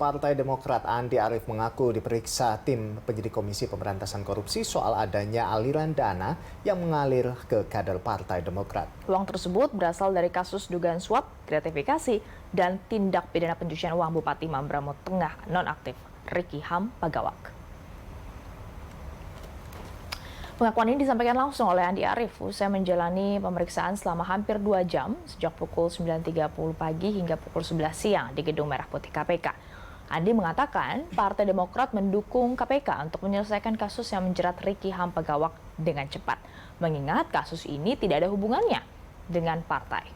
Partai Demokrat Andi Arief mengaku diperiksa tim penyidik Komisi Pemberantasan Korupsi soal adanya aliran dana yang mengalir ke kader Partai Demokrat. Uang tersebut berasal dari kasus dugaan suap, gratifikasi, dan tindak pidana pencucian uang Bupati Mambramo Tengah nonaktif Ricky Ham Pagawak. Pengakuan ini disampaikan langsung oleh Andi Arief usai menjalani pemeriksaan selama hampir 2 jam sejak pukul 9.30 pagi hingga pukul 11 siang di Gedung Merah Putih KPK. Andi mengatakan Partai Demokrat mendukung KPK untuk menyelesaikan kasus yang menjerat Ricky Ham Pagawak dengan cepat, mengingat kasus ini tidak ada hubungannya dengan partai.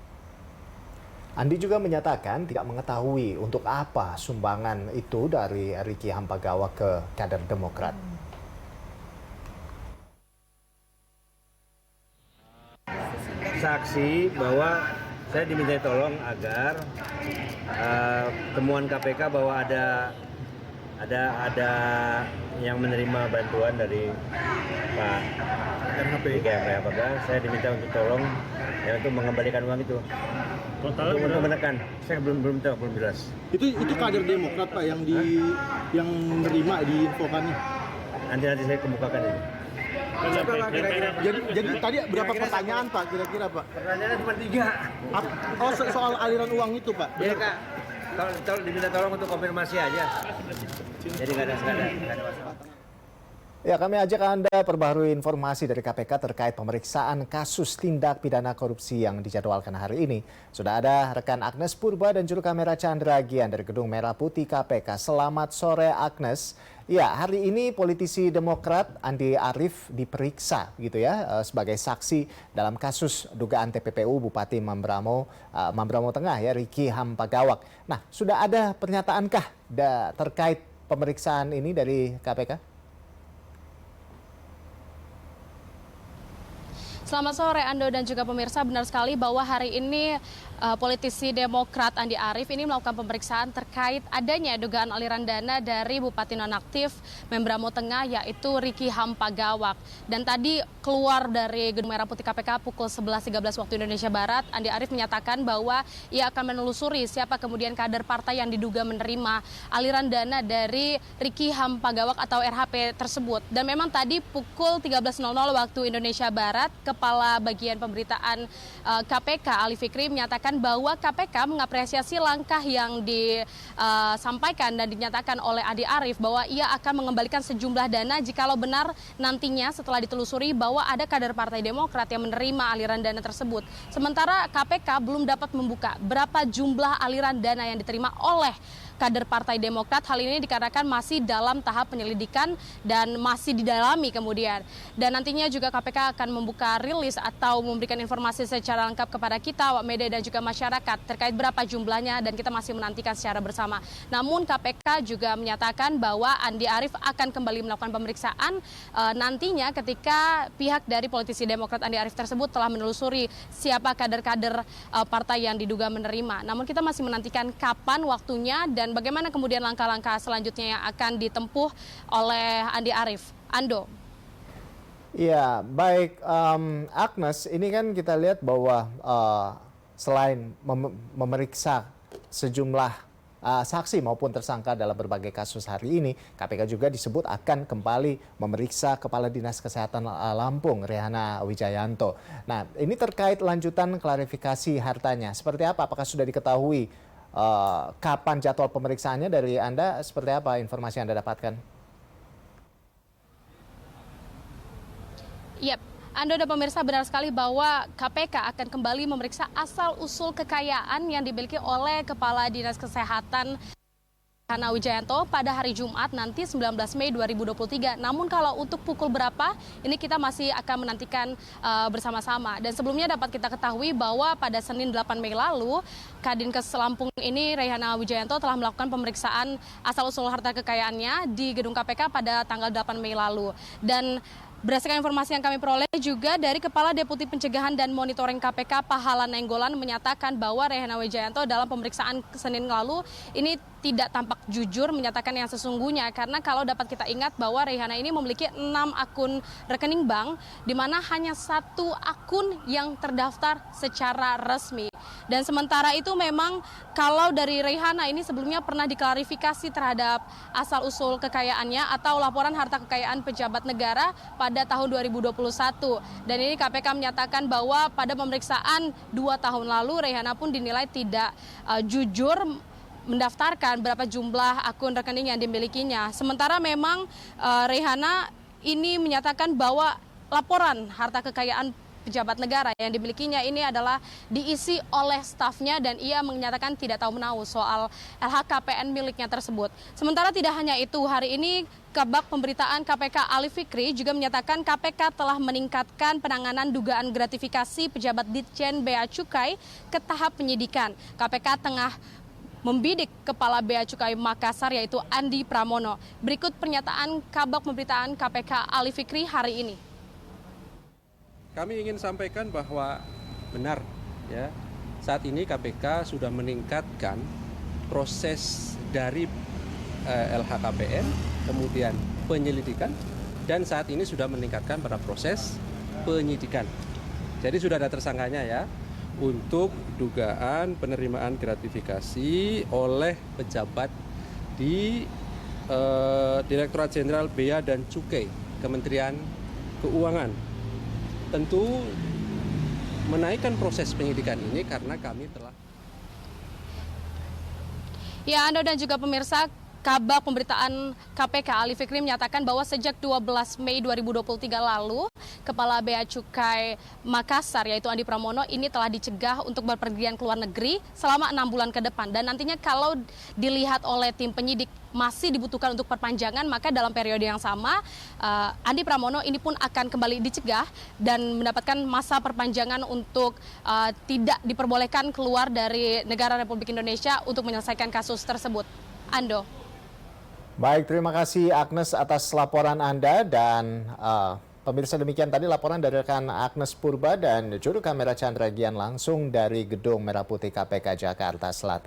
Andi juga menyatakan tidak mengetahui untuk apa sumbangan itu dari Ricky Ham Pagawak ke kader Demokrat. Saksi bahwa saya diminta tolong agar temuan KPK bahwa ada yang menerima bantuan dari Pak RHP. Saya diminta untuk tolong ya, untuk mengembalikan uang itu. Totalnya untuk menekan. Saya belum tahu, belum jelas. Itu kader Demokrat Pak yang menerima diinfokannya. Nanti saya kemukakan ini. Jadi tadi berapa pertanyaan Pak kira-kira Pak? Pertanyaannya cuma 3. Oh soal aliran uang itu Pak? Iya Kak, kalau diminta tolong untuk konfirmasi aja. Jadi nggak ada masalah. Ya, kami ajak Anda perbaharui informasi dari KPK terkait pemeriksaan kasus tindak pidana korupsi yang dijadwalkan hari ini. Sudah ada rekan Agnes Purba dan juru kamera Chandra Gian dari Gedung Merah Putih KPK. Selamat sore Agnes. Ya, hari ini politisi Demokrat Andi Arief diperiksa gitu ya sebagai saksi dalam kasus dugaan TPPU Bupati Mambramo Tengah ya Ricky Ham Pagawak. Nah, sudah ada pernyataankah terkait pemeriksaan ini dari KPK? Selamat sore Ando dan juga pemirsa, benar sekali bahwa hari ini politisi Demokrat Andi Arief ini melakukan pemeriksaan terkait adanya dugaan aliran dana dari Bupati nonaktif Mambramo Tengah yaitu Ricky Ham Pagawak. Dan tadi keluar dari Gedung Merah Putih KPK pukul 11.13 waktu Indonesia Barat, Andi Arief menyatakan bahwa ia akan menelusuri siapa kemudian kader partai yang diduga menerima aliran dana dari Ricky Ham Pagawak atau RHP tersebut. Dan memang tadi pukul 13.00 waktu Indonesia Barat, Kepala Bagian Pemberitaan KPK Ali Fikri menyatakan bahwa KPK mengapresiasi langkah yang disampaikan dan dinyatakan oleh Andi Arief bahwa ia akan mengembalikan sejumlah dana jikalau benar nantinya setelah ditelusuri bahwa ada kader Partai Demokrat yang menerima aliran dana tersebut. Sementara KPK belum dapat membuka berapa jumlah aliran dana yang diterima oleh kader Partai Demokrat. Hal ini dikarenakan masih dalam tahap penyelidikan dan masih didalami kemudian. Dan nantinya juga KPK akan membuka rilis atau memberikan informasi secara lengkap kepada kita, awak media dan juga masyarakat terkait berapa jumlahnya dan kita masih menantikan secara bersama. Namun KPK juga menyatakan bahwa Andi Arief akan kembali melakukan pemeriksaan nantinya ketika pihak dari politisi Demokrat Andi Arief tersebut telah menelusuri siapa kader-kader partai yang diduga menerima. Namun kita masih menantikan kapan waktunya dan bagaimana kemudian langkah-langkah selanjutnya yang akan ditempuh oleh Andi Arief. Ando. Ya, baik Agnes, ini kan kita lihat bahwa selain memeriksa sejumlah saksi maupun tersangka dalam berbagai kasus hari ini, KPK juga disebut akan kembali memeriksa Kepala Dinas Kesehatan Lampung, Rehana Wijayanto. Nah, ini terkait lanjutan klarifikasi hartanya. Seperti apa? Apakah sudah diketahui kapan jadwal pemeriksaannya dari Anda? Seperti apa informasi yang Anda dapatkan? Yap, Anda dan pemirsa benar sekali bahwa KPK akan kembali memeriksa asal-usul kekayaan yang dimiliki oleh Kepala Dinas Kesehatan Rehana Wijayanto pada hari Jumat nanti 19 Mei 2023. Namun kalau untuk pukul berapa, ini kita masih akan menantikan bersama-sama. Dan sebelumnya dapat kita ketahui bahwa pada Senin 8 Mei lalu, Kadinkes Lampung ini Rehana Wijayanto telah melakukan pemeriksaan asal-usul harta kekayaannya di gedung KPK pada tanggal 8 Mei lalu. Dan berdasarkan informasi yang kami peroleh juga dari Kepala Deputi Pencegahan dan Monitoring KPK Pahala Nenggolan menyatakan bahwa Rehana Wijayanto dalam pemeriksaan Senin lalu ini tidak tampak jujur menyatakan yang sesungguhnya, karena kalau dapat kita ingat bahwa Rehana ini memiliki 6 akun rekening bank di mana hanya 1 akun yang terdaftar secara resmi. Dan sementara itu memang kalau dari Reihana ini sebelumnya pernah diklarifikasi terhadap asal-usul kekayaannya atau laporan harta kekayaan pejabat negara pada tahun 2021. Dan ini KPK menyatakan bahwa pada pemeriksaan 2 tahun lalu Reihana pun dinilai tidak jujur mendaftarkan berapa jumlah akun rekening yang dimilikinya. Sementara memang Reihana ini menyatakan bahwa laporan harta kekayaan pejabat negara yang dimilikinya ini adalah diisi oleh stafnya dan ia menyatakan tidak tahu menahu soal LHKPN miliknya tersebut. Sementara tidak hanya itu, hari ini Kabag Pemberitaan KPK Ali Fikri juga menyatakan KPK telah meningkatkan penanganan dugaan gratifikasi pejabat Ditjen Bea Cukai ke tahap penyidikan. KPK tengah membidik Kepala Bea Cukai Makassar yaitu Andi Pramono. Berikut pernyataan Kabag Pemberitaan KPK Ali Fikri hari ini. Kami ingin sampaikan bahwa benar ya, saat ini KPK sudah meningkatkan proses dari LHKPN, kemudian penyelidikan, dan saat ini sudah meningkatkan pada proses penyidikan. Jadi sudah ada tersangkanya ya, untuk dugaan penerimaan gratifikasi oleh pejabat di Direktorat Jenderal Bea dan Cukai, Kementerian Keuangan. Tentu menaikkan proses penyidikan ini karena kami telah... Ya, Anda dan juga pemirsa, Kabag Pemberitaan KPK Ali Fikri menyatakan bahwa sejak 12 Mei 2023 lalu, Kepala Bea Cukai Makassar yaitu Andi Pramono ini telah dicegah untuk berpergian ke luar negeri selama 6 bulan ke depan. Dan nantinya kalau dilihat oleh tim penyidik masih dibutuhkan untuk perpanjangan, maka dalam periode yang sama Andi Pramono ini pun akan kembali dicegah dan mendapatkan masa perpanjangan untuk tidak diperbolehkan keluar dari negara Republik Indonesia untuk menyelesaikan kasus tersebut. Ando. Baik, terima kasih Agnes atas laporan Anda dan pemirsa demikian tadi laporan dari rekan Agnes Purba dan juru kamera Chandra Gian langsung dari Gedung Merah Putih KPK Jakarta Selatan.